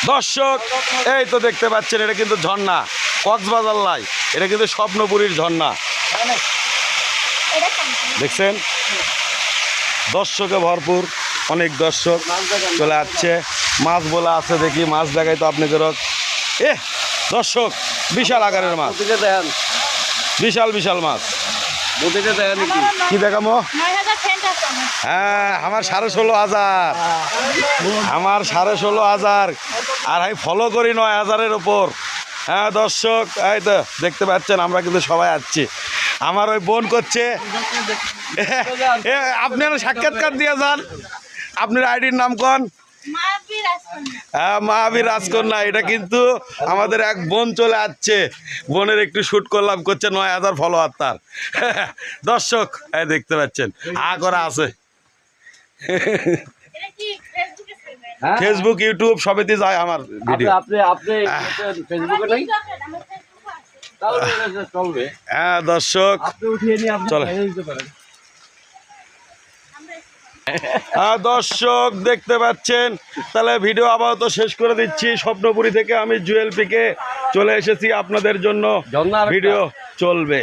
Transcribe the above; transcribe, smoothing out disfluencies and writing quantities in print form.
দর্শক এই তো দেখতে পাচ্ছেন, এটা কিন্তু ঝর্ণা, কক্সবাজার লাই, এটা কিন্তু স্বপ্নপুরীর ঝর্ণা। দেখছেন দর্শকে ভরপুর, অনেক দর্শক চলে আসছে। মাছ বলে আছে, দেখি মাছ দেখাই তো আপনাদের। দর্শক বিশাল আকারের মাছ, বিশাল বিশাল মাছ। কি দেখামো? হ্যাঁ, আমার 16,500, আমার 16,500, আর আমি ফলো করি 9,000-এর ওপর। হ্যাঁ দর্শক, এই তো দেখতে পাচ্ছেন আমরা কিন্তু সবাই আসছি। আমার ওই বোন করছে, আপনারা সাক্ষাৎকার দিয়ে যান। আপনার আইডির নাম কোন? হ্যাঁ, মাহাবীর রাজকন্যা। এটা কিন্তু আমাদের এক বোন চলে আসছে, বোনের একটু শ্যুট করলাম, করছে 9,000 ফলোয়ার তার। দর্শক এই দেখতে পাচ্ছেন করা আছে, ফেসবুক ইউটিউব সবেতে যায় আমার ভিডিও। হ্যাঁ দর্শক চলে। হ্যাঁ দর্শক দেখতে পাচ্ছেন, তাহলে ভিডিও আপাতত শেষ করে দিচ্ছি। স্বপ্নপুরী থেকে আমি জুয়েল পিকে চলে এসেছি, আপনাদের জন্য ভিডিও চলবে।